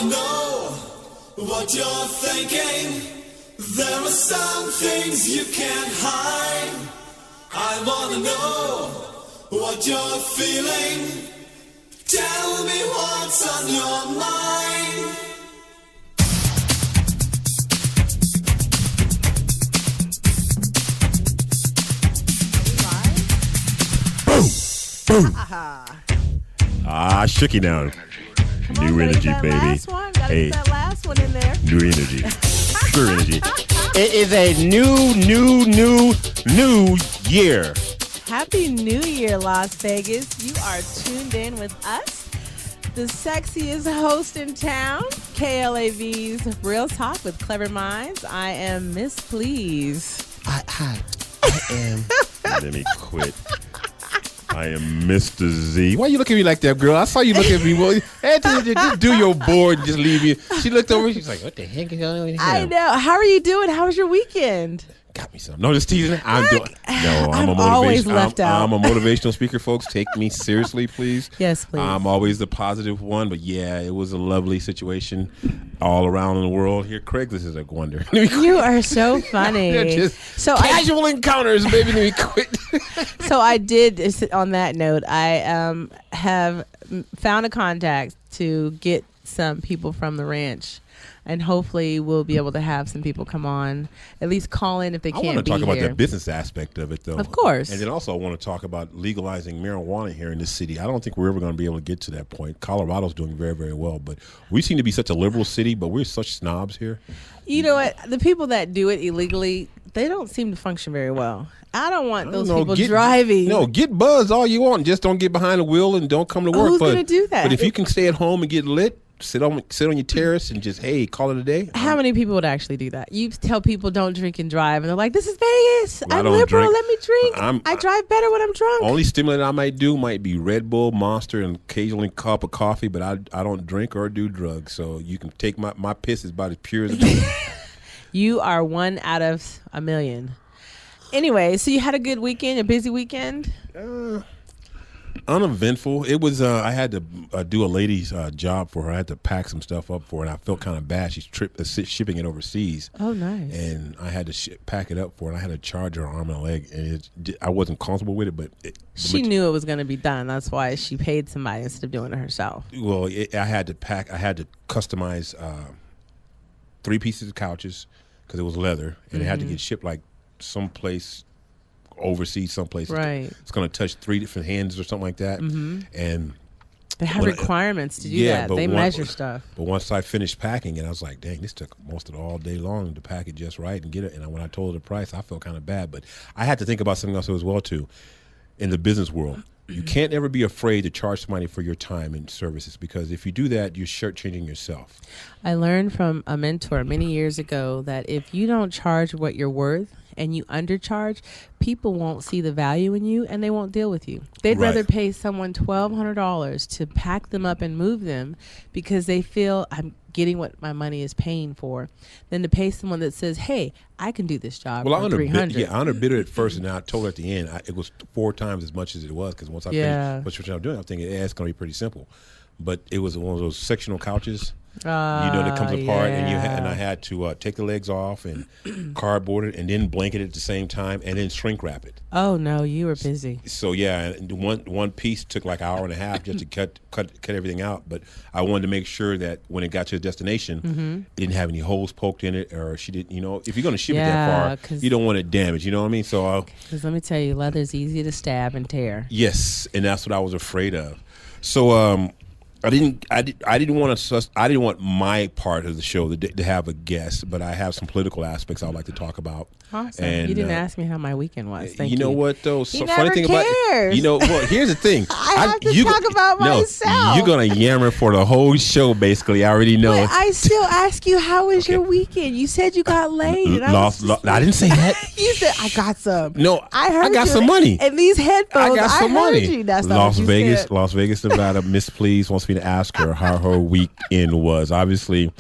wanna know what you're thinking. There are some things you can't hide. I wanna know what you're feeling. Tell me what's on your mind. Boom. Shooky down. New energy, baby. Hey, that last one in there. New energy. Pure energy. It is a new year. Happy New Year, Las Vegas. You are tuned in with us, the sexiest host in town, KLAV's Real Talk with Clever Minds. I am Miss Please. I am. Let me quit. I am Mr. Z. Why you look at me like that, girl? I saw you look at me. Well, just do your board and just leave me. She looked over. She's like, "What the heck is going on here?" I know. How are you doing? How was your weekend? Got me some. No, just teasing. I'm always left out. I'm a motivational speaker, folks. Take me seriously, please. Yes, please. I'm always the positive one, but yeah, it was a lovely situation all around in the world. Here, Craig, this is a wonder. You are so funny. So casual encounters, baby. Let me quit. So I did. On that note, I have found a contact to get some people from the ranch. And hopefully we'll be able to have some people come on, at least call in if they can't be here. I want to talk about the business aspect of it, though. Of course. And then also I want to talk about legalizing marijuana here in this city. I don't think we're ever going to be able to get to that point. Colorado's doing very, very well. But we seem to be such a liberal city, but we're such snobs here. You know what? The people that do it illegally, they don't seem to function very well. I don't want those people driving. No, get buzzed all you want. Just don't get behind the wheel and don't come to work. Who's going to do that? But if you can stay at home and get lit, sit on your terrace and just, hey, call it a day. How many people would actually do that? You tell people don't drink and drive, and they're like, this is Vegas. I'm liberal. Let me drink. I drive better when I'm drunk. Only stimulant I might do might be Red Bull, Monster, and occasionally a cup of coffee, but I don't drink or do drugs. So you can take my piss is about as pure as it is. You are 1 out of a million. Anyway, so you had a good weekend, a busy weekend? Uneventful. It was. I had to do a lady's job for her. I had to pack some stuff up for her, and I felt kind of bad. She's shipping it overseas. Oh, nice. And I had to pack it up for her. And I had to charge her arm and a leg, and I wasn't comfortable with it. But she knew it was going to be done. That's why she paid somebody instead of doing it herself. Well, I had to customize 3 pieces of couches because it was leather, and it had to get shipped like someplace overseas, someplace. Right. It's going to touch 3 different hands or something like that. And they have requirements to do that. They measure stuff. But once I finished packing it, I was like, dang, this took most of all day long to pack it just right and get it. And when I told her the price, I felt kind of bad. But I had to think about something else as well, too. In the business world, you can't ever be afraid to charge somebody for your time and services, because if you do that, you're shortchanging yourself. I learned from a mentor many years ago that if you don't charge what you're worth and you undercharge, people won't see the value in you and they won't deal with you. They'd rather pay someone $1,200 to pack them up and move them because they feel I'm getting what my money is paying for, than to pay someone that says, hey, I can do this job for $300. I underbid it at first, and then I told her at the end it was 4 times as much as it was, because once I finished what I'm doing, I'm thinking it's going to be pretty simple. But it was one of those sectional couches. That comes apart, and I had to take the legs off and cardboard it, and then blanket it at the same time, and then shrink wrap it. Oh no, you were busy. So yeah, one piece took like an hour and a half just to cut everything out. But I wanted to make sure that when it got to the destination, it didn't have any holes poked in it, or she didn't. If you're going to ship it that far, you don't want it damaged. You know what I mean? So because let me tell you, leather's easy to stab and tear. Yes, and that's what I was afraid of. So I didn't want my part of the show to have a guest, but I have some political aspects I'd like to talk about. Awesome. And, you didn't ask me how my weekend was. Thank you. You know what though? So funny thing cares. about well, here's the thing. I have to talk about myself. You're gonna yammer for the whole show, basically. I already know. But I still ask you, how was your weekend? You said you got laid. I didn't say that. You said I got some. No, I heard. I got some money. And these headphones. I got some heard money. You. That's not what you said. Las Vegas, Nevada. Miss Please wants me to ask her how her weekend was. Obviously,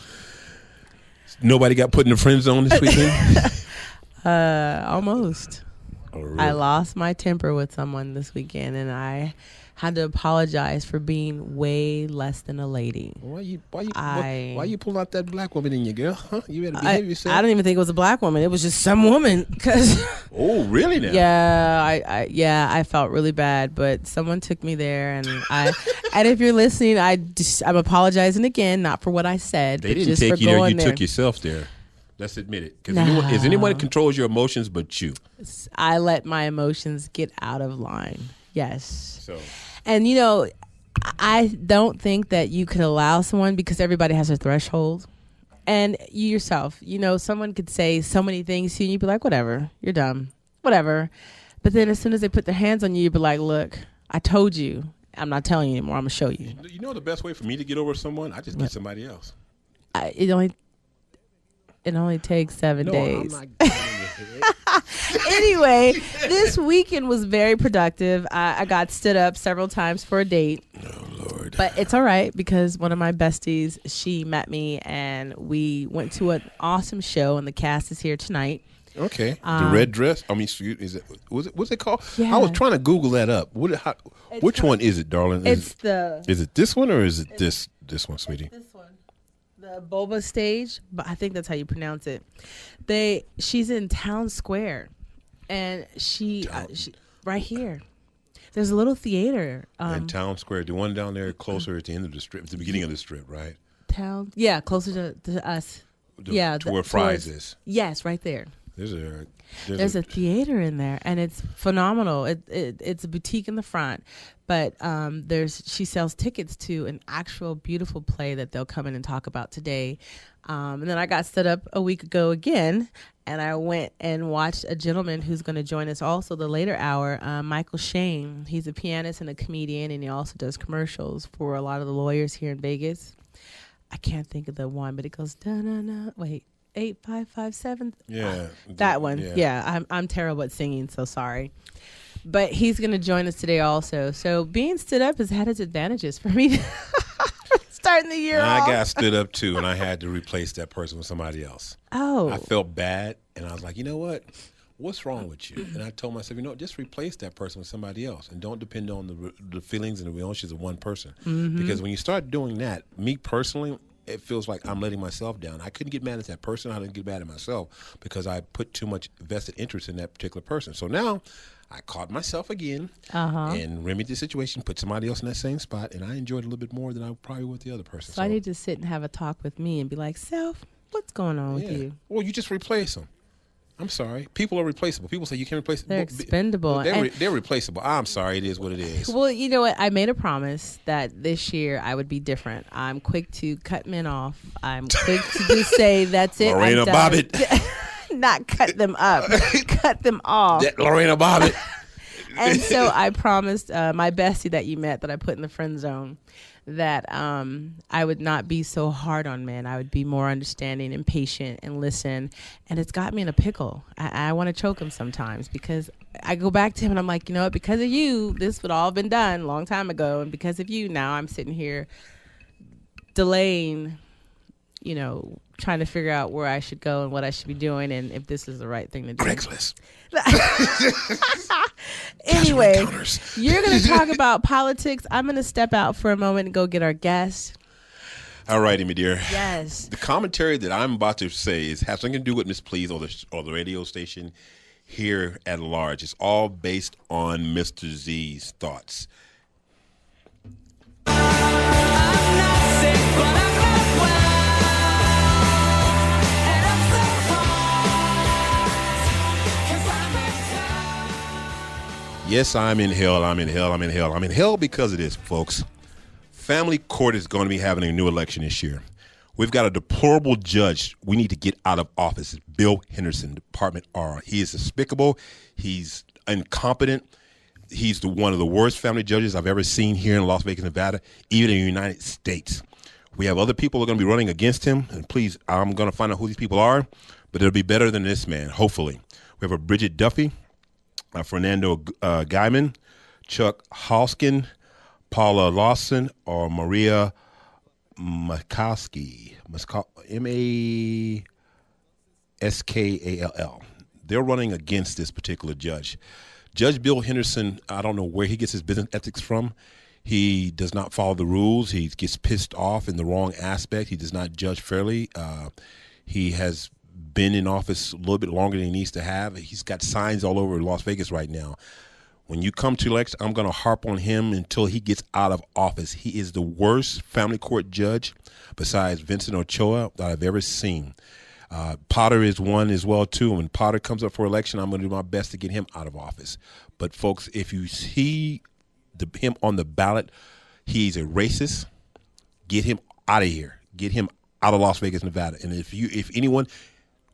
nobody got put in the friend zone this weekend. Almost. Oh, really? I lost my temper with someone this weekend, and I had to apologize for being way less than a lady. Why you pulling out that black woman in you, girl? Huh? You better behave yourself. I don't even think it was a black woman. It was just some woman. Oh, really now? Yeah, I felt really bad, but someone took me there, and and if you're listening, I'm apologizing again, not for what I said. They didn't just take for you there. going You took yourself there. Let's admit it. Because is anyone controls your emotions but you? I let my emotions get out of line. Yes. So. And, I don't think that you could allow someone, because everybody has a threshold. And you yourself, someone could say so many things to you and you'd be like, whatever, you're dumb, whatever. But then as soon as they put their hands on you, you'd be like, look, I told you. I'm not telling you anymore. I'm going to show you. You know the best way for me to get over someone? I just get somebody else. It only takes 7 days. I'm not Anyway, this weekend was very productive. I got stood up several times for a date. Oh, Lord. But it's all right, because one of my besties, she met me and we went to an awesome show, and the cast is here tonight. Okay. The red dress. I mean, what's it called? Yeah. I was trying to Google that up. Which one is it, darling? Is it this one, or is it this one, sweetie? This one. The Boba stage, but I think that's how you pronounce it. She's in Town Square, and she right here. There's a little theater. In Town Square, the one down there closer at the end of the strip, at the beginning of the strip, right? Closer to us. To where Fry's is. Yes, right there. There's a theater in there, and it's phenomenal. It's a boutique in the front, but she sells tickets to an actual beautiful play that they'll come in and talk about today. And then I got set up a week ago again, and I went and watched a gentleman who's going to join us also the later hour, Michael Shane. He's a pianist and a comedian, and he also does commercials for a lot of the lawyers here in Vegas. I can't think of the one, but it goes da-na-na. Wait. 8557. Yeah, that one. Yeah, I'm terrible at singing, so sorry. But he's going to join us today also. So being stood up has had its advantages for me. Starting the year off. I got stood up too, and I had to replace that person with somebody else. Oh, I felt bad, and I was like, you know what? What's wrong with you? And I told myself, just replace that person with somebody else, and don't depend on the feelings and the emotions of one person. Mm-hmm. Because when you start doing that, me personally, it feels like I'm letting myself down. I couldn't get mad at that person. I didn't get mad at myself because I put too much vested interest in that particular person. So now I caught myself again and remedied the situation, put somebody else in that same spot, and I enjoyed it a little bit more than I probably would the other person. So I need to sit and have a talk with me and be like, Self, what's going on with you? Well, you just replace them. I'm sorry. People are replaceable. People say you can't replace them. They're expendable. They're replaceable. I'm sorry. It is what it is. Well, you know what? I made a promise that this year I would be different. I'm quick to cut men off. I'm quick to just say, that's it. Lorena Bobbitt. Not cut them up. Cut them off. Lorena Bobbitt. And so I promised my bestie that you met, that I put in the friend zone, that I would not be so hard on men. I would be more understanding and patient and listen. And it's got me in a pickle. I want to choke him sometimes, because I go back to him and I'm like, you know what? Because of you, this would all have been done a long time ago. And because of you, now I'm sitting here delaying, trying to figure out where I should go and what I should be doing and if this is the right thing to do. Craigslist. Anyway, you're going to talk about politics. I'm going to step out for a moment and go get our guest. All righty, my dear. Yes. The commentary that I'm about to say has something to do with Miss Please or the radio station here at large. It's all based on Mr. Z's thoughts. I'm not sick, but I'm not well. Yes, I'm in hell. I'm in hell. I'm in hell. I'm in hell because of this, folks. Family Court is going to be having a new election this year. We've got a deplorable judge we need to get out of office. It's Bill Henderson, Department R. He is despicable. He's incompetent. He's one of the worst family judges I've ever seen here in Las Vegas, Nevada, even in the United States. We have other people who are going to be running against him. And please, I'm going to find out who these people are, but it'll be better than this man, hopefully. We have a Bridget Duffy, Fernando Guyman, Chuck Hoskin, Paula Lawson, or Maria Maskall, Maskall. They're running against this particular judge. Judge Bill Henderson, I don't know where he gets his business ethics from. He does not follow the rules. He gets pissed off in the wrong aspect. He does not judge fairly. He has been in office a little bit longer than he needs to have. He's got signs all over Las Vegas right now. When you come to election, I'm going to harp on him until he gets out of office. He is the worst family court judge besides Vincent Ochoa that I've ever seen. Potter is one as well, too. When Potter comes up for election, I'm going to do my best to get him out of office. But, folks, if you see him on the ballot, he's a racist. Get him out of here. Get him out of Las Vegas, Nevada. And if anyone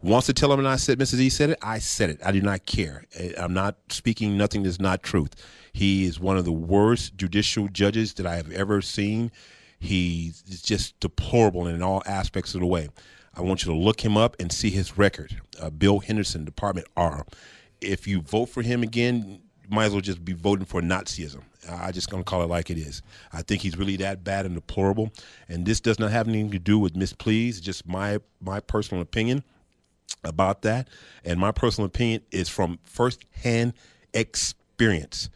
wants to tell him and I said, Mrs. E said it, I said it. I do not care. I'm not speaking nothing that's not truth. He is one of the worst judicial judges that I have ever seen. He's just deplorable in all aspects of the way. I want you to look him up and see his record. Bill Henderson, Department R. If you vote for him again, you might as well just be voting for Nazism. I'm just going to call it like it is. I think he's really that bad and deplorable. And this does not have anything to do with mispleased. It's just my personal opinion about that. And my personal opinion is from firsthand experience.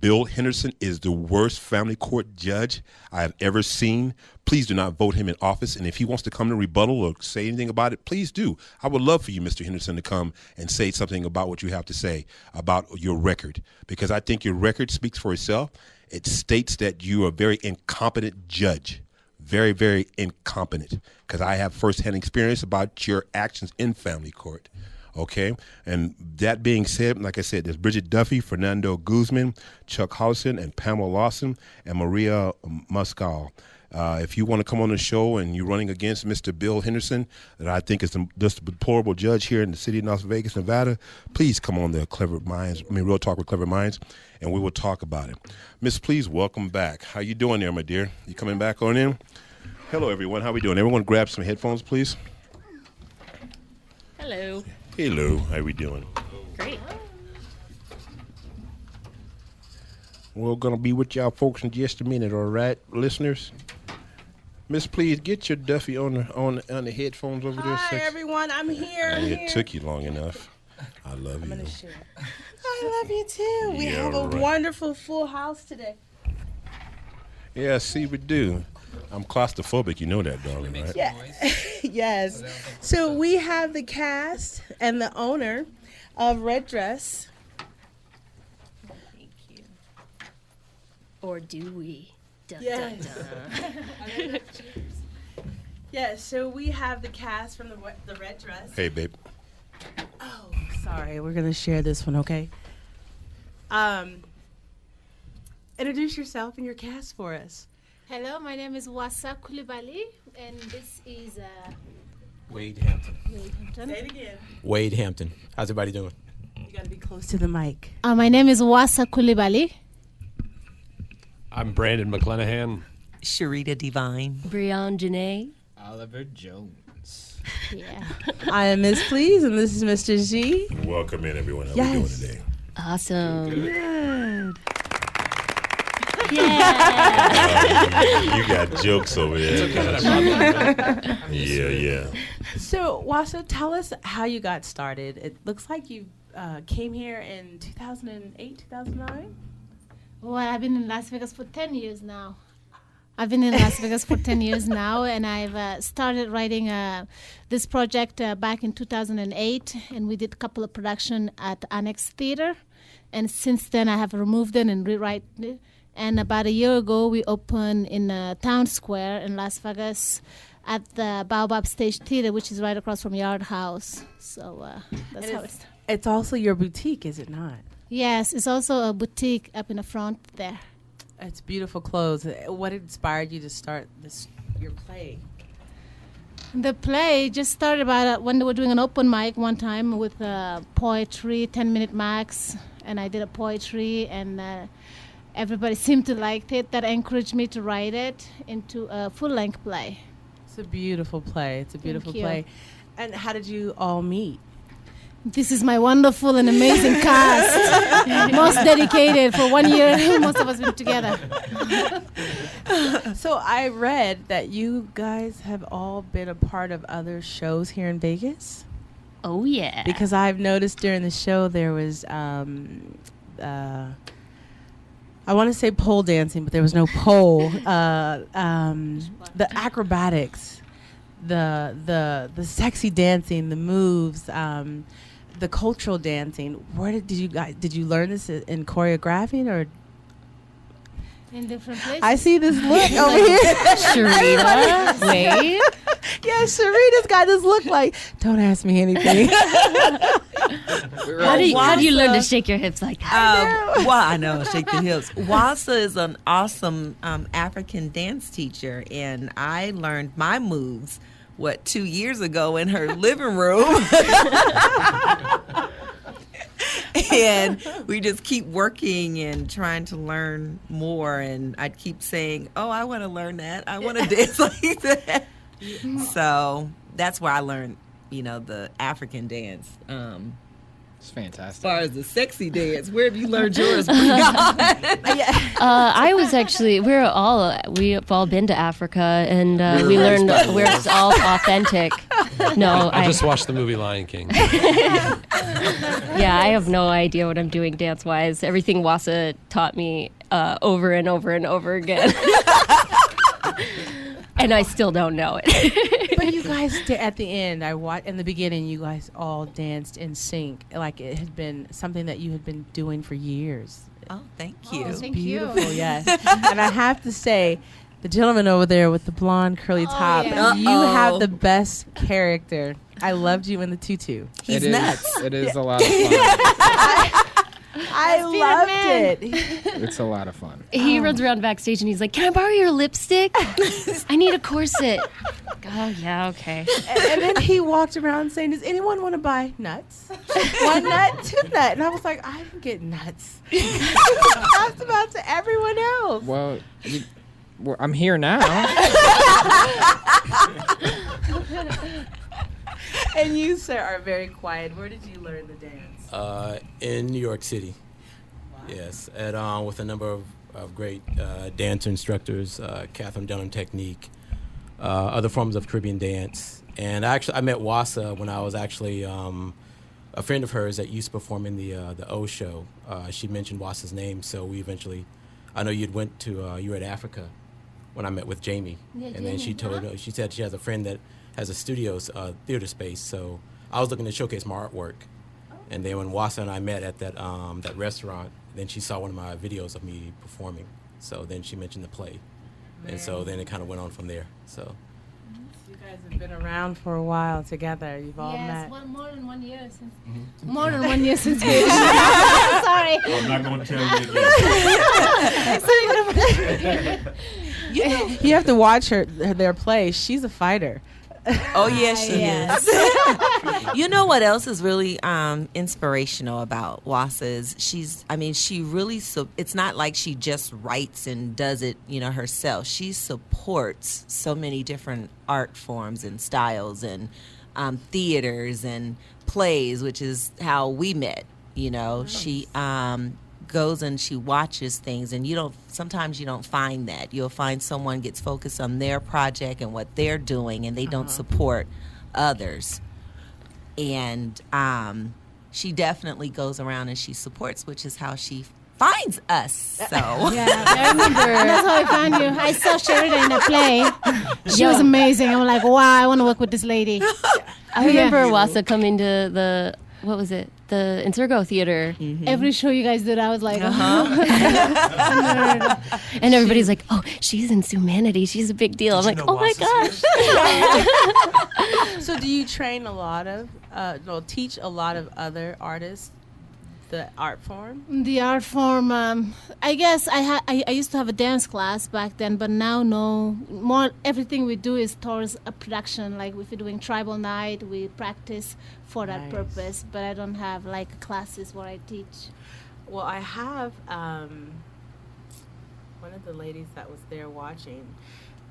Bill Henderson is the worst family court judge I have ever seen. Please do not vote him in office. And if he wants to come to rebuttal or say anything about it, please do. I would love for you, Mr. Henderson, to come and say something about what you have to say about your record, because I think your record speaks for itself. It states that you are a very incompetent judge, very, very incompetent, because I have firsthand experience about your actions in family court. Okay, and that being said, like I said, there's Bridget Duffy, Fernando Guzman, Chuck Hollison, and Pamela Lawson, and Maria Muscal. If you want to come on the show and you're running against Mr. Bill Henderson, that I think is just a deplorable judge here in the city of Las Vegas, Nevada, please come on the Real Talk with Clever Minds, and we will talk about it. Miss, please welcome back. How you doing there, my dear? You coming back on in? Hello, everyone. How we doing? Everyone grab some headphones, please. Hello. Hello. How we doing? Great. We're going to be with y'all folks in just a minute, all right, listeners? Miss, please get your Duffy on the headphones over there. Hi, everyone. I'm here. It took you long enough. I love you. I love you, too. We have a wonderful full house today. Yeah, see, we do. I'm claustrophobic. You know that, darling, right? Yeah. Yes. So we have the cast and the owner of Red Dress. Thank you. Or do we? Dun, Yes. dun, dun. Yes, so we have the cast from the Red Dress. Hey, babe. Oh, sorry. We're going to share this one, okay? Introduce yourself and your cast for us. Hello, my name is Wasa Kulibali, and this is Wade Hampton. Wade Hampton. Say it again. Wade Hampton. How's everybody doing? You got to be close to the mic. My name is Wasa Kulibali. I'm Brandon McClenahan. Sharita Divine. Brianne Janae. Oliver Jones. Yeah. I am Miss Please, and this is Mr. G. Welcome in, everyone. How we Yes. doing today? Awesome. Good. Yeah. You got jokes over there. Yeah. So, Wasa, tell us how you got started. It looks like you came here in 2008, 2009? Well, I've been in Las Vegas for 10 years now. And I've started writing this project back in 2008, and we did a couple of production at Annex Theater. And since then, I have removed it and rewritten it. And about a year ago, we opened in Town Square in Las Vegas at the Baobab Stage Theater, which is right across from Yard House. So that's how it's. It's also your boutique, is it not? Yes, it's also a boutique up in the front there. It's beautiful clothes. What inspired you to start your play? The play just started about when they were doing an open mic one time with poetry, 10-minute max, and I did a poetry, and everybody seemed to like it. That encouraged me to write it into a full-length play. It's a beautiful play. Thank you. Play. And how did you all meet? This is my wonderful and amazing cast. Most dedicated for 1 year. Most of us been together. So I read that you guys have all been a part of other shows here in Vegas. Oh, yeah. Because I've noticed during the show there was I want to say pole dancing, but there was no pole. The acrobatics, the sexy dancing, the moves, the cultural dancing. Where did you learn this in choreographing or? In different places. I see this look over here. Sharita, wait. Yeah, Sharita's got this look like, don't ask me anything. How do you learn to shake your hips like that? Well, I know, shake the hips. Wasa is an awesome African dance teacher, and I learned my moves, 2 years ago in her living room. And we just keep working and trying to learn more. And I'd keep saying, oh, I want to learn that. I want to dance like that. So that's where I learned, the African dance. It's fantastic. As far as the sexy dance, where have you learned yours? I was actually, we've all been to Africa, and we learned we're all authentic. No, I just watched the movie Lion King. Yeah, I have no idea what I'm doing dance-wise. Everything Wasa taught me over and over and over again. And I still don't know it. But you guys, at the end, in the beginning, you guys all danced in sync. Like it had been something that you had been doing for years. Oh, thank you. Oh, thank Beautiful, you. yes. And I have to say, the gentleman over there with the blonde curly top, yeah. you have the best character. I loved you in the tutu. He's It is- nuts. It is a lot of fun. I loved it. It's a lot of fun. He runs around backstage and he's like, "Can I borrow your lipstick? I need a corset." Oh, yeah, okay. And then he walked around saying, "Does anyone want to buy nuts? 1 nut, 2 nut?" And I was like, "I don't get nuts." That's about to everyone else. Well, I'm here now. And you, sir, are very quiet. Where did you learn the dance? In New York City. Yes, with a number of great dancer instructors, Catherine Dunham Technique, other forms of Caribbean dance. And I met Wasa when I was actually a friend of hers that used to perform in the O show. She mentioned Wasa's name, so we eventually, I know you were at Africa when I met with Jamie. Yeah, and then she she said she has a friend that has a studio theater space, so I was looking to showcase my artwork. And then when Wasa and I met at that restaurant, then she saw one of my videos of me performing. So then she mentioned the play. And so then it kind of went on from there. So You guys have been around for a while together. You've all met. More than 1 year since. More than 1 year since we. Sorry. I'm not going to tell you again. You have to watch their play. She's a fighter. Oh, yes, she is. You know what else is really inspirational about Wasa is she really, it's not like she just writes and does it, herself. She supports so many different art forms and styles and theaters and plays, which is how we met, She goes and she watches things, and sometimes you don't find that. You'll find someone gets focused on their project and what they're doing, and they don't support others. And she definitely goes around and she supports, which is how she finds us. So Yeah, I remember. That's how I found you. I saw Sharita in a play. She was amazing. I'm like, wow, I want to work with this lady. I remember Wasa coming to the Insurgo Theater. Mm-hmm. Every show you guys did, I was like, And everybody's like, "Oh, she's in humanity. She's a big deal." I'm like, "Oh my gosh." So do you train teach a lot of other artists the art form? The art form, I guess I used to have a dance class back then, but now no. More everything we do is towards a production. Like if we're doing tribal night, we practice for that Nice. purpose. But I don't have like classes where I teach. Well, I have one of the ladies that was there watching.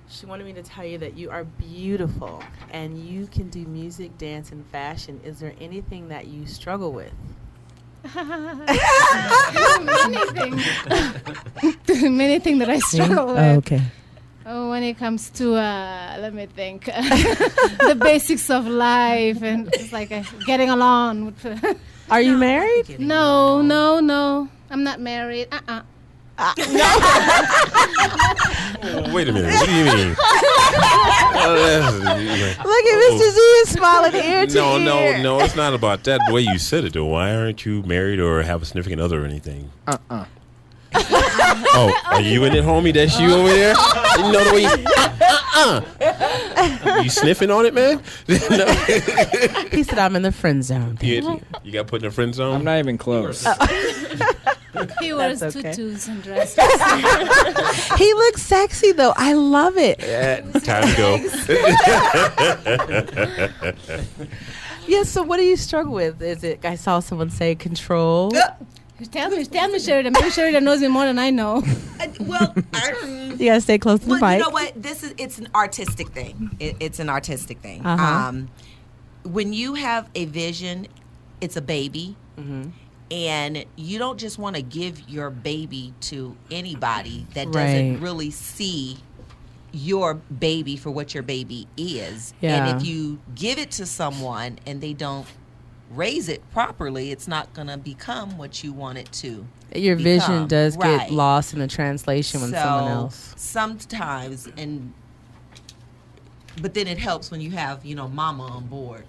She wanted me to tell you that you are beautiful and you can do music, dance, and fashion. Is there anything that you struggle with? Many things that I struggle with. okay. Oh, when it comes to let me think, the basics of life and just like getting along. Are you married? No. I'm not married. Oh, wait a minute. What do you mean? Look at Mr. Z is smiling ear to ear. No. It's not about that. The way you said it, though. Why aren't you married or have a significant other or anything? Oh, are you in it, homie? That's you over there? You know the way you sniffing on it, man? No. He said, I'm in the friend zone. You got put in the friend zone? I'm not even close. He wears okay. tutus and dresses. He looks sexy, though. I love it. Yeah, time to go. Yeah, so what do you struggle with? Is it, I saw someone say control. Tell me, Sheridan. Maybe Sheridan knows me more than I know. Well, You got to stay close to the mic. You know what? It's an artistic thing. It's an artistic thing. Uh-huh. When you have a vision, it's a baby. Mm-hmm. And you don't just want to give your baby to anybody that doesn't Right. really see your baby for what your baby is. Yeah. And if you give it to someone and they don't raise it properly, it's not going to become what you want it to. Your vision become. does Right. get lost in the translation when someone else. Sometimes, but then it helps when you have, mama on board.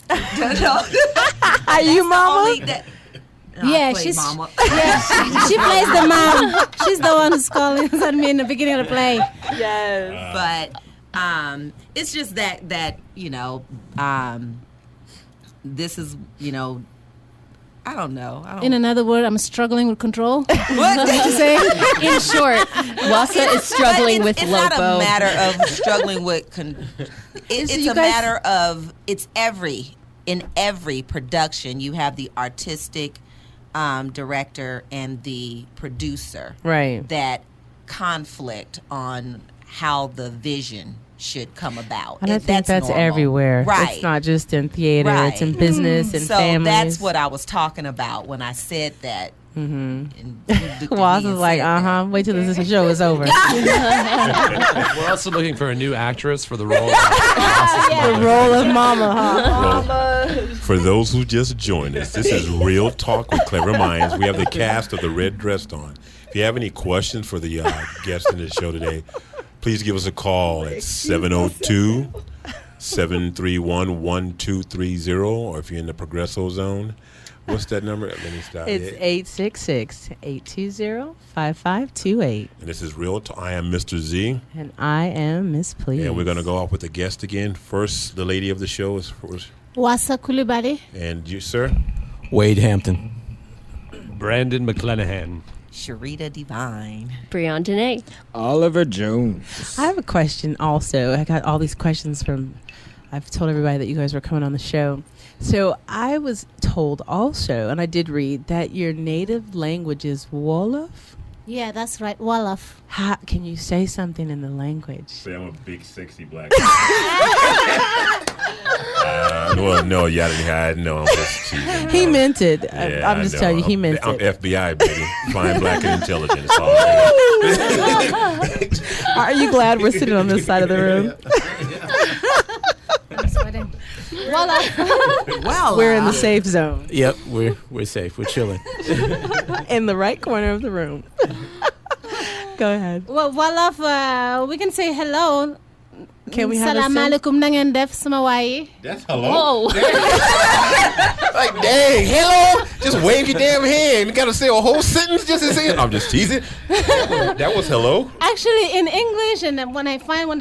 Are you mama? Yeah, she plays the mom. She's the one who's calling at me in the beginning of the play. Yes. But it's just that this is, I don't know. In another word, I'm struggling with control. What did you say? In short, Wassa is struggling with it's Lopo. It's not a matter of struggling with. It's a matter of in every production you have the artistic director and the producer, Right. that conflict on how the vision should come about. And I think that's normal. Everywhere. Right. It's not just in theater. Right. It's in business and so families. that's what I was talking about when I said that. Mm-hmm. Wassa's like, wait till this show is over. We're also looking for a new actress for the role. The role of mama, huh? For those who just joined us, this is Real Talk with Clever Minds. We have the cast of The Red Dress On. If you have any questions for the guests in the show today, please give us a call at 702-731-1230, or if you're in the Progresso zone, what's that number? Let me stop. It's 866-820-5528. And this is Real Talk. I am Mr. Z. And I am Miss Please. And we're going to go off with the guest again. First, the lady of the show is first. Wassa Coulibaly. And you, sir? Wade Hampton. Brandon McClenahan. Sharita Divine. Breon Dene. Oliver Jones. I have a question also. I got all these questions I've told everybody that you guys were coming on the show. So I was told also, and I did read, that your native language is Wolof? Yeah, that's right. Wolof. How, can you say something in the language? Say I'm a big, sexy black no, yeah, no, I'm just cheating. He meant it. Yeah, I'm just telling you, he meant it. I'm FBI, baby. Flying black and intelligent. It's all good. Are you glad we're sitting on this side of the room? I'm sweating. Wolof. Well, We're in the safe zone. Yep, we're safe. We're chilling. In the right corner of the room. Go ahead. Well, Wolof, we can say hello. Can we have Salam alaikum na ngeen def sama waay. That's hello. Whoa. Like, dang, hello. Just wave your damn hand. You got to say a whole sentence just to say it. I'm just teasing. That was hello. Actually, in English, and then when they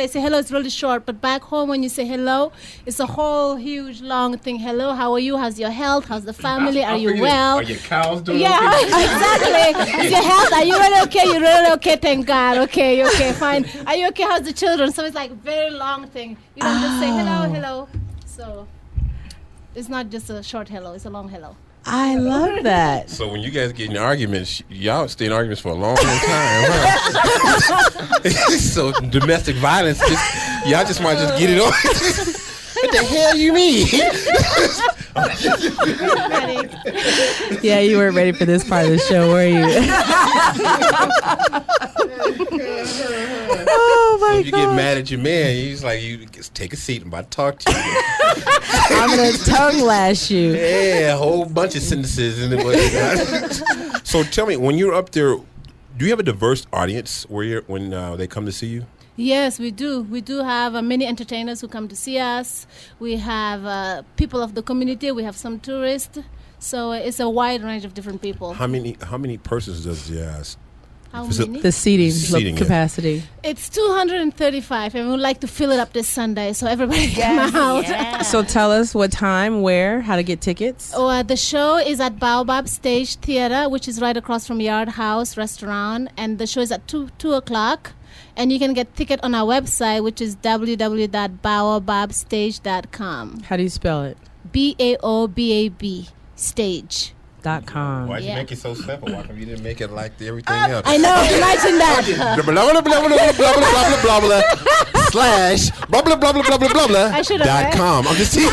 say hello, it's really short. But back home, when you say hello, it's a whole huge, long thing. Hello, how are you? How's your health? How's the family? Are you well? Are your cows doing Yeah, okay? exactly. Is your health? Are you really okay? You're really okay, thank God. Okay, fine. Are you okay? How's the children? So it's like very long thing. You don't just say hello. So it's not just a short hello, it's a long hello. I love that. So when you guys get in arguments, y'all stay in arguments for a long time, huh? So domestic violence, y'all just might just get it on. What the hell you mean? Yeah, you weren't ready for this part of the show, were you? Oh my So if you God. get mad at your man, he's like, you just take a seat. I'm about to talk to you. I'm going to tongue lash you. Yeah, a whole bunch of sentences. And So tell me, when you're up there, do you have a diverse audience when they come to see you? Yes, we do. We do have many entertainers who come to see us. We have people of the community. We have some tourists. So it's a wide range of different people. How many persons does Jazz? How many? The seating capacity. It's 235, and we'd like to fill it up this Sunday, so everybody come out. Yeah. So tell us what time, where, how to get tickets. The show is at Baobab Stage Theater, which is right across from Yard House Restaurant, and the show is at 2 o'clock. And you can get ticket on our website, which is www.baobabstage.com. How do you spell it? BAOBAB stage.com. Why'd you make it so simple? Why come you didn't make it like everything else? I know, imagine that. blah, blah, blah, blah, blah, blah, blah, blah, blah, slash blah, blah, blah, blah, blah, blah, blah, I should have .com. I'm just teasing.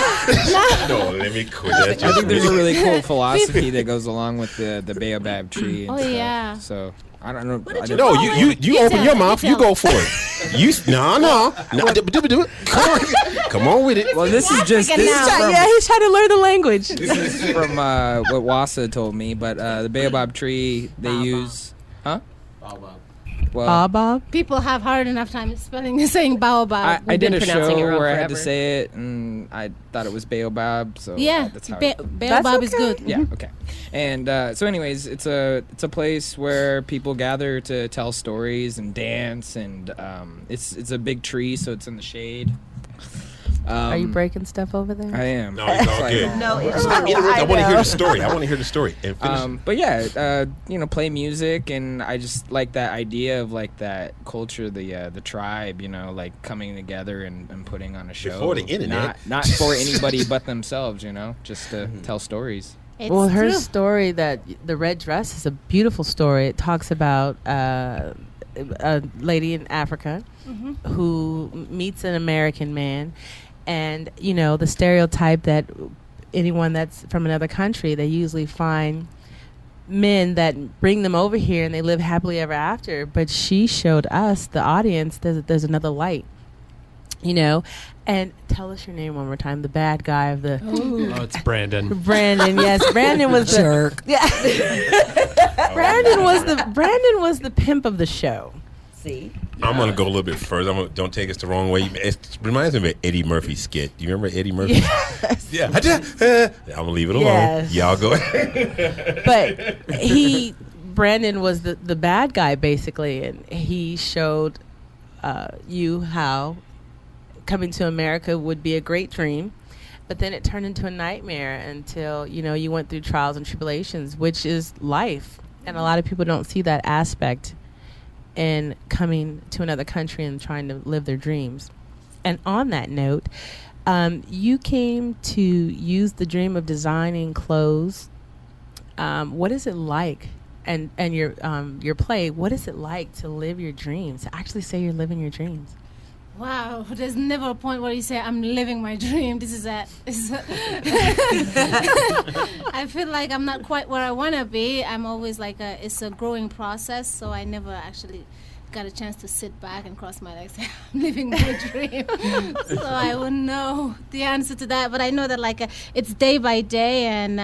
No, let me quit. I think there's a really cool philosophy that goes along with the baobab tree. And Oh, stuff. yeah. So I don't know. No, you open your mouth. You go for it. No. Come on with it. Well, this is just he's trying to learn the language. This is from what Wasa told me, but the baobab tree they use, huh? Well, Baobab. People have hard enough time saying baobab. I did a pronouncing it show wrong where I had to forever. say it, and I thought it was baobab. So Yeah, that's how. baobab is good. Yeah. Okay. And so, anyways, it's a place where people gather to tell stories and dance, and it's a big tree, so it's in the shade. Are you breaking stuff over there? I am. No, it's all good. No, I want to hear the story. I want to hear the story. And finish. But yeah, play music, and I just like that idea of like that culture, the tribe, like coming together and putting on a show. Before the internet. Not for anybody but themselves, just to tell stories. Well, her true. story, that the red dress, is a beautiful story. It talks about a lady in Africa who meets an American man. And, the stereotype that anyone that's from another country, they usually find men that bring them over here and they live happily ever after. But she showed us, the audience, there's another light, And tell us your name one more time. The bad guy of the... Oh, it's Brandon. Brandon, yes. Brandon was the... Jerk. Yeah. Brandon was the pimp of the show. See? I'm going to go a little bit further. Don't take us the wrong way. It reminds me of Eddie Murphy skit. Do you remember Eddie Murphy? Yes. Yeah. I'm going to leave it alone. Yes. Y'all go ahead. But Brandon was the bad guy, basically, and he showed you how coming to America would be a great dream, but then it turned into a nightmare until, you went through trials and tribulations, which is life. And a lot of people don't see that aspect in coming to another country and trying to live their dreams. And on that note, you came to use the dream of designing clothes. What is it like? And your play, what is it like to live your dreams, to actually say you're living your dreams? Wow, there's never a point where you say, I'm living my dream. This is it. I feel like I'm not quite where I want to be. I'm always like, it's a growing process, so I never actually got a chance to sit back and cross my legs and say, I'm living my dream. So I wouldn't know the answer to that. But I know that it's day by day, and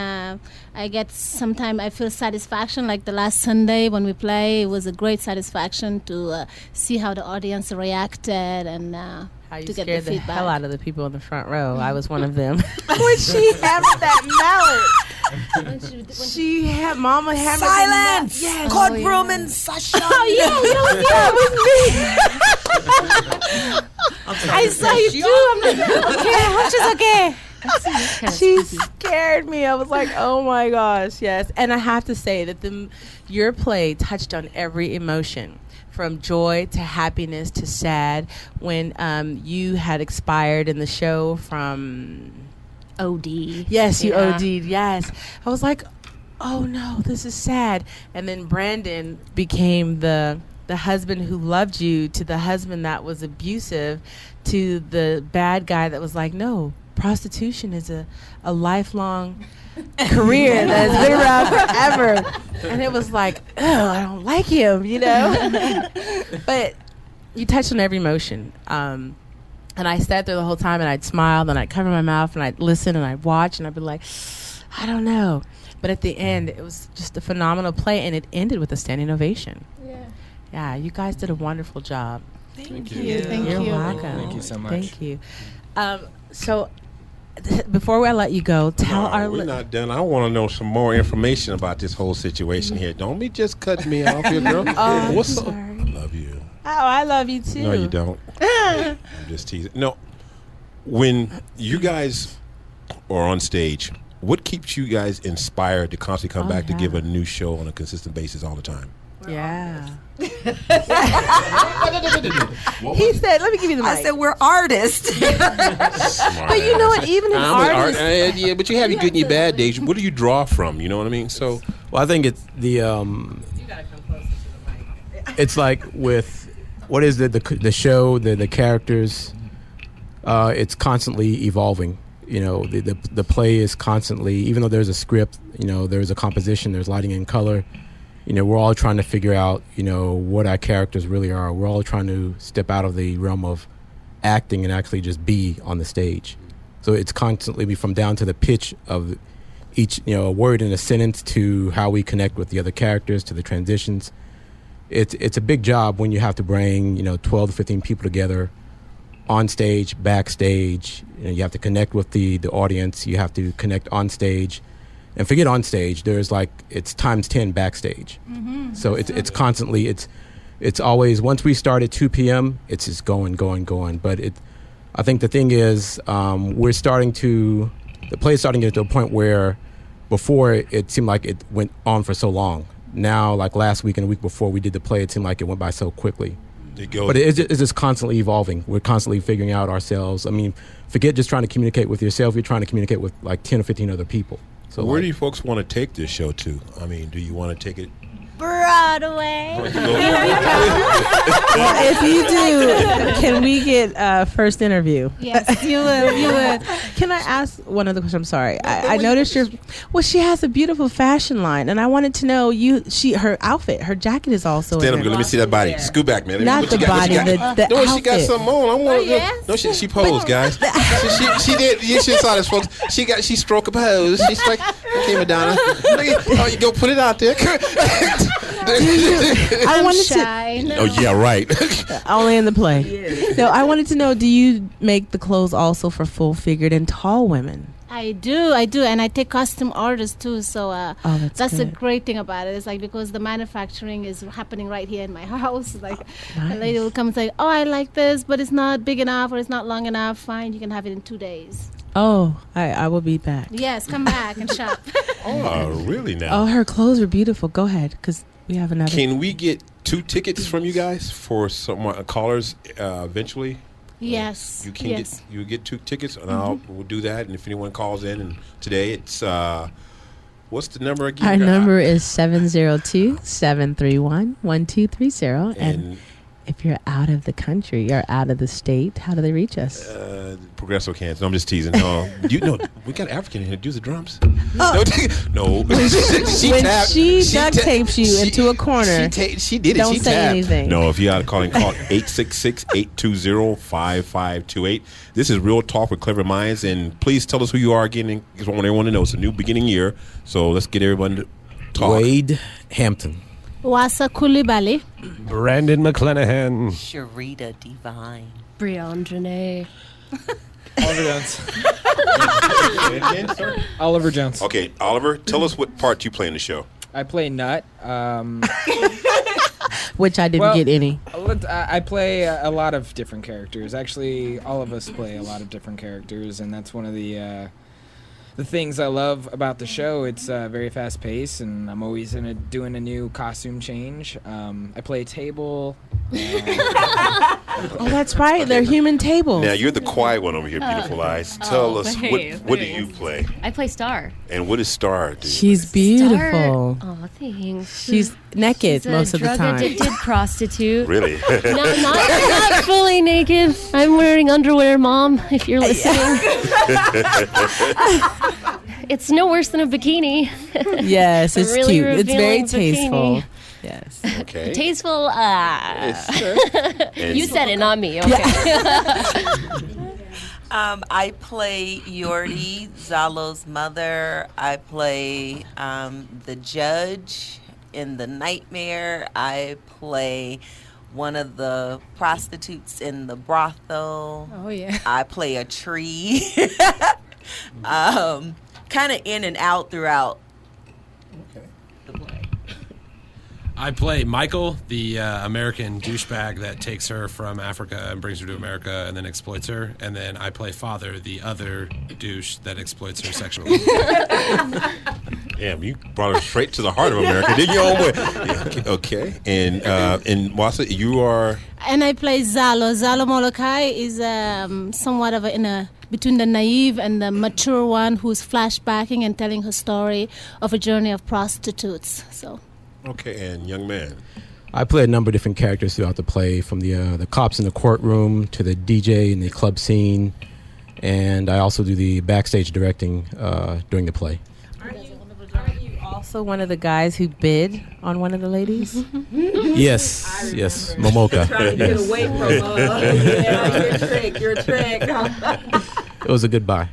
I get sometimes I feel satisfaction. Like the last Sunday when we play, it was a great satisfaction to see how the audience reacted and How you to get scared the the feedback. hell out of the people in the front row. I was one of them. When she hammered that mallet. She had Mama hammered Silence! Yes. Courtroom and Sasha. Oh, yeah, that was me. I saw you too. I'm like, okay, I hope she's okay. She scared me. I was like, oh my gosh, yes. And I have to say that your play touched on every emotion, from joy to happiness to sad. When you had expired in the show from OD. Yes, you OD'd. Yes, I was like, oh no, this is sad. And then Brandon became the husband who loved you, to the husband that was abusive, to the bad guy that was like, no, prostitution is a lifelong career that's been around forever. And it was like, oh, I don't like him, But you touched on every emotion. And I sat there the whole time, and I'd smile, and I'd cover my mouth, and I'd listen, and I'd watch, and I'd be like, I don't know. But at the end, it was just a phenomenal play, and it ended with a standing ovation. Yeah, you guys did a wonderful job. Thank you. You're welcome. Thank you so much. Thank you. So, before I let you go, tell our we're not done. I want to know some more information about this whole situation here. Don't be just cutting me off here, girl. What's up? sorry. Love you. Oh, I love you too. No, you don't. I'm just teasing. No, when you guys are on stage, what keeps you guys inspired to constantly come back to give a new show on a consistent basis all the time? Yeah. He said, "Let me give you the mic." I said we're artists. But you know what? Even an artist, yeah, but you have your good and your bad days. What do you draw from? You know what I mean? So, Well, I think it's the. you gotta come closer to the mic. It's like with what is the show, the characters. It's constantly evolving. You know, the play is constantly, even though there's a script, you know, there's a composition, there's lighting and color. You know, we're all trying to figure out, you know, what our characters really are. We're all trying to step out of the realm of acting and actually just be on the stage. So it's constantly from down to the pitch of each, you know, a word in a sentence to how we connect with the other characters, to the transitions. It's a big job when you have to bring, you know, 12 to 15 people together on stage, backstage. You know, you have to connect with the audience. You have to connect on stage. And forget on stage, there's like, it's times 10 backstage. Mm-hmm. So it's constantly, it's always, once we start at 2 p.m., it's just going. But I think the thing is, the play is starting to get to a point where before it seemed like it went on for so long. Now, like last week and the week before we did the play, it seemed like it went by so quickly. But it's just constantly evolving. We're constantly figuring out ourselves. I mean, forget just trying to communicate with yourself. You're trying to communicate with like 10 or 15 other people. So where do you folks want to take this show to? I mean, do you want to take it? Broadway. Well, if you do, can we get first interview? Yes, you will. You will. Can I ask one other question? I'm sorry. I noticed she has a beautiful fashion line, and I wanted to know her outfit, her jacket is also. Stand in up, let me see that body. Scoot back, man. Not the body, the no, outfit. she got something on. I want. yes? No, she posed, guys. she did. You should saw this, folks. She stroke a pose. She's like, okay, Madonna. Oh, you go put it out there. I wanted shy. to. Oh yeah, right. Only in the play. No, I wanted to know: do you make the clothes also for full-figured and tall women? I do, and I take costume orders too. So that's the good. great thing about it. It's like because the manufacturing is happening right here in my house. Like a lady will come and say, "Oh, I like this, but it's not big enough or it's not long enough." Fine, you can have it in 2 days. Oh, I will be back. Yes, come back and shop. Oh, really now? Oh, her clothes are beautiful. Go ahead, because we have another. Can we get 2 tickets from you guys for some callers eventually? Yes. You can get 2 tickets, and we'll do that. And if anyone calls in, and today it's what's the number again? Our number is 702-731-1230. And if you're out of the country or out of the state, how do they reach us? Progresso Cans. No, I'm just teasing. No, we got African in here. Do the drums. No. She duct tapes you into a corner. She did it. Don't she say tapped. anything. No, if you got to call 866-820-5528. This is Real Talk with Clever Minds, and please tell us who you are again. I want everyone to know it's a new beginning year, so let's get everyone to talk. Wade Hampton. Wasa Coulibaly. Brandon McClenahan. Sharita Divine. Brianne Janae. Oliver Jones. Oliver Jones. Okay, Oliver, tell us what part you play in the show. I play Nut. Which I didn't get any. I play a lot of different characters. Actually, all of us play a lot of different characters, and that's one of the things I love about the show. It's very fast paced, and I'm always doing a new costume change. I play table. Oh, that's right. They're human tables. Now you're the quiet one over here, beautiful eyes. Tell us what do you play? I play Star. And what does Star do? She's beautiful. Star. Oh, thanks. She's naked most of the time. Drug-addicted prostitute. Really? Not fully naked. I'm wearing underwear, Mom, if you're listening. It's no worse than a bikini. Yes, it's really cute. It's very revealing tasteful. bikini. Yes. Okay. Tasteful. And You said it, not me. Okay. I play Yordi, Zalo's mother. I play the judge in The Nightmare. I play one of the prostitutes in the brothel. Oh, yeah. I play a tree. Kind of in and out throughout the play. I play Michael, the American douchebag that takes her from Africa and brings her to America and then exploits her. And then I play Father, the other douche that exploits her sexually. Damn, you brought her straight to the heart of America, didn't you? Yeah, okay. And Wasa, you are... And I play Zalo. Zalo Molokai is somewhat of between the naive and the mature one who's flashbacking and telling her story of a journey of prostitutes. So... Okay, and young man. I play a number of different characters throughout the play, from the cops in the courtroom to the DJ in the club scene, and I also do the backstage directing during the play. Aren't you also one of the guys who bid on one of the ladies? Yes, Momoka. Trying to get away from your trick. It was a good buy.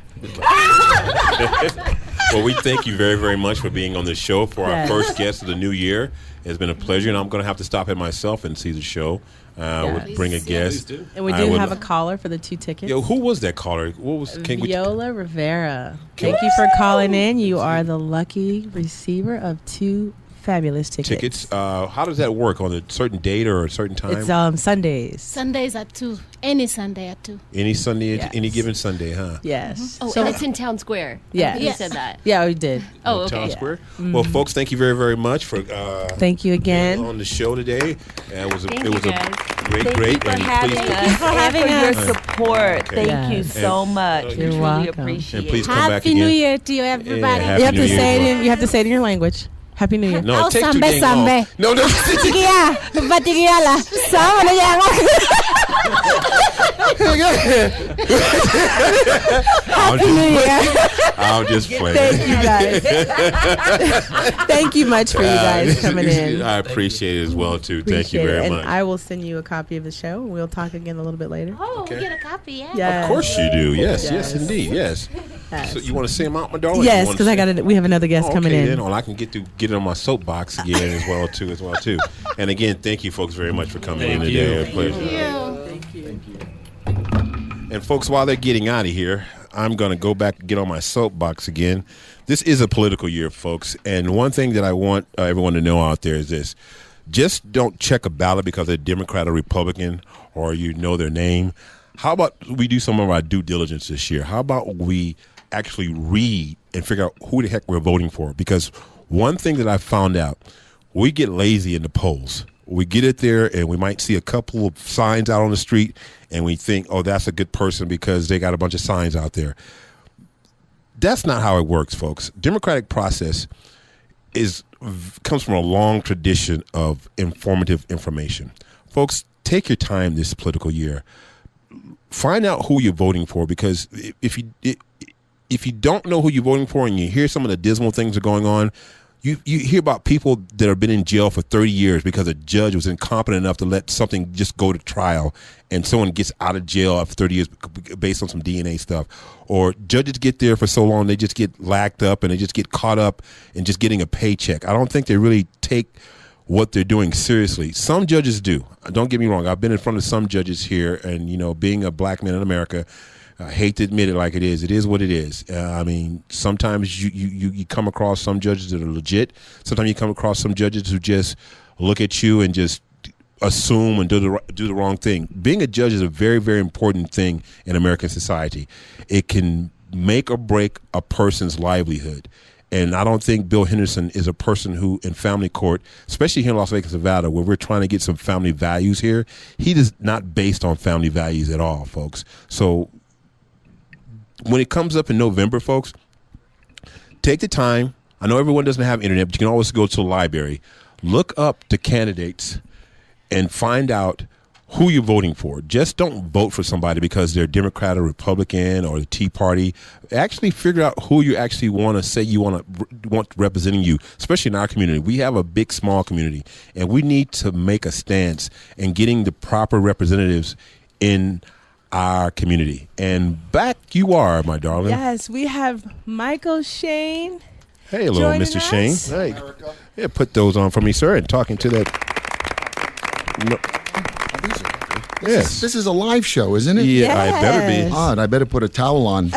Well, we thank you very, very much for being on the show for our first guest of the new year. It's been a pleasure, and I'm going to have to stop it myself and see the show. We'll bring a guest. And we do have a caller for the 2 tickets. Yo, who was that caller? What was Viola Rivera. Thank you for calling in. You are the lucky receiver of 2 fabulous tickets. How does that work? On a certain date or a certain time? It's Sundays. Sundays at 2. Any Sunday at 2. Any Sunday, any given Sunday, huh? Yes. Oh, and it's in Town Square. Yeah. You said that. Yeah, we did. Oh, okay. Town Square. Well, folks, thank you very, very much for thank you again on the show today. It was a guys. great. Thank you for having us. Your support. Okay. Thank you so much. You're we welcome. really appreciate And please it. come back Happy again. New Year to you, everybody. Yeah, You have New to Year say as it. You have to say it in your language. Happy New Year. No, Oh, it takes too sambe, dang long. sambe. No. Tigiya, batigiyala. Sama na yang. Happy New Year. I'll just play. Thank you guys. Thank you much for you guys coming in. I appreciate it as well too. Thank you Appreciate very it. much. And I will send you a copy of the show. We'll talk again a little bit later. Oh, Okay. we get a copy, yeah. Yes. Of course you do. Yes, Yes. indeed. Yes. Yes. So you want to say them out, my darling? Yes, You wanna because we have another guest Oh, coming okay, in. then, I can get on my soapbox again as well too. And again, thank you folks very much for coming in today. A pleasure. Thank you. And folks, while they're getting out of here, I'm going to go back and get on my soapbox again. This is a political year, folks. And one thing that I want everyone to know out there is this. Just don't check a ballot because they're Democrat or Republican or you know their name. How about we do some of our due diligence this year? How about we actually read and figure out who the heck we're voting for? Because one thing that I found out, we get lazy in the polls. We get it there and we might see a couple of signs out on the street and we think, oh, that's a good person because they got a bunch of signs out there. That's not how it works, folks. Democratic process comes from a long tradition of informative information. Folks, take your time this political year. Find out who you're voting for, because if you don't know who you're voting for and you hear some of the dismal things that are going on, you hear about people that have been in jail for 30 years because a judge was incompetent enough to let something just go to trial, and someone gets out of jail after 30 years based on some DNA stuff. Or judges get there for so long they just get lacked up and they just get caught up in just getting a paycheck. I don't think they really take what they're doing seriously. Some judges do. Don't get me wrong. I've been in front of some judges here, and being a black man in America, I hate to admit it like it is. It is what it is. I mean, sometimes you come across some judges that are legit. Sometimes you come across some judges who just look at you and just assume and do the wrong thing. Being a judge is a very, very important thing in American society. It can make or break a person's livelihood. And I don't think Bill Henderson is a person who, in family court, especially here in Las Vegas, Nevada, where we're trying to get some family values here, he is not based on family values at all, folks. So when it comes up in November, folks, take the time. I know everyone doesn't have internet, but you can always go to the library. Look up the candidates and find out who you're voting for. Just don't vote for somebody because they're Democrat or Republican or the Tea Party. Actually figure out who you actually want to say you want representing you, especially in our community. We have a big, small community, and we need to make a stance in getting the proper representatives in our community. And back you are, my darling. Yes, we have Michael Shane. Hey, hello, Mr. Shane. Hey, yeah, put those on for me, sir. And talking to that. No. This is a live show, isn't it? Yeah, yes. I better be. Odd. I better put a towel on.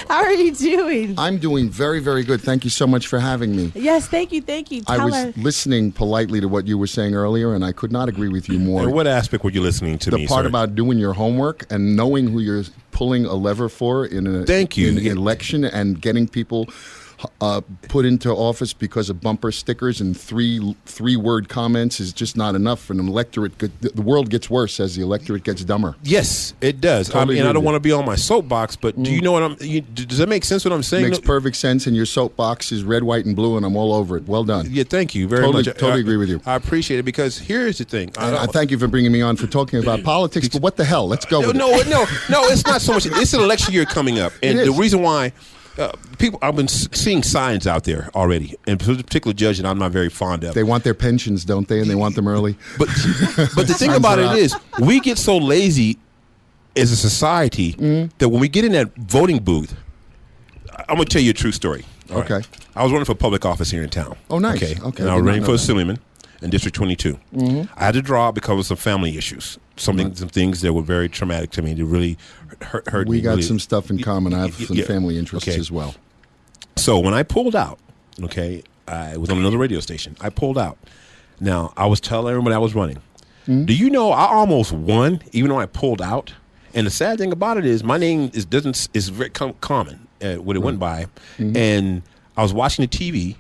How are you doing? I'm doing very, very good. Thank you so much for having me. Yes, thank you. I was listening politely to what you were saying earlier, and I could not agree with you more. And what aspect were you listening to the part sir? About doing your homework and knowing who you're pulling a lever for in an election and getting people put into office because of bumper stickers and three-word comments is just not enough for an electorate. The world gets worse as the electorate gets dumber. Yes, it does. Totally I don't want to be on my soapbox, but do you know what does that make sense what I'm saying? It makes perfect sense, and your soapbox is red, white, and blue, and I'm all over it. Well done. Yeah, thank you very much. Totally agree with you. I appreciate it because here's the thing. I thank you for bringing me on for talking about politics, but what the hell? Let's go with it. No, it's not so much. It's an election year coming up, and the reason why people, I've been seeing signs out there already, and a particular judge that I'm not very fond of. They want their pensions, don't they? And they want them early. But the thing about it is, we get so lazy as a society that when we get in that voting booth, I'm going to tell you a true story. Okay. Right. I was running for public office here in town. Oh, nice. Okay. And I was running for Assemblyman in District 22. I had to draw because of some family issues. Some things that were very traumatic to me. That really hurt me. We got some stuff in common. I have some family interests as well. So when I pulled out, I was on another radio station. I pulled out. Now, I was telling everybody I was running. Do you know I almost won even though I pulled out? And the sad thing about it is my name is very common when it went by. And I was watching the TV,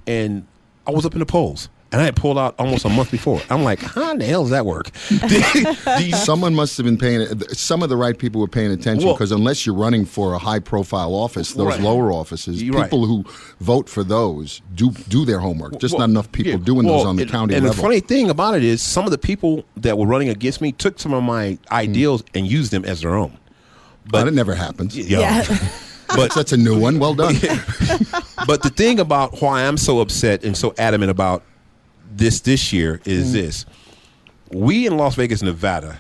and I was up in the polls. And I had pulled out almost a month before. I'm like, how in the hell does that work? Someone must have been paying. Some of the right people were paying attention because unless you're running for a high-profile office, those lower offices, people who vote for those do their homework. Just not enough people doing those on the county level. And the funny thing about it is some of the people that were running against me took some of my ideals and used them as their own. But it never happens. Yeah. But that's a new one. Well done. But the thing about why I'm so upset and so adamant about this year is this. We in Las Vegas, Nevada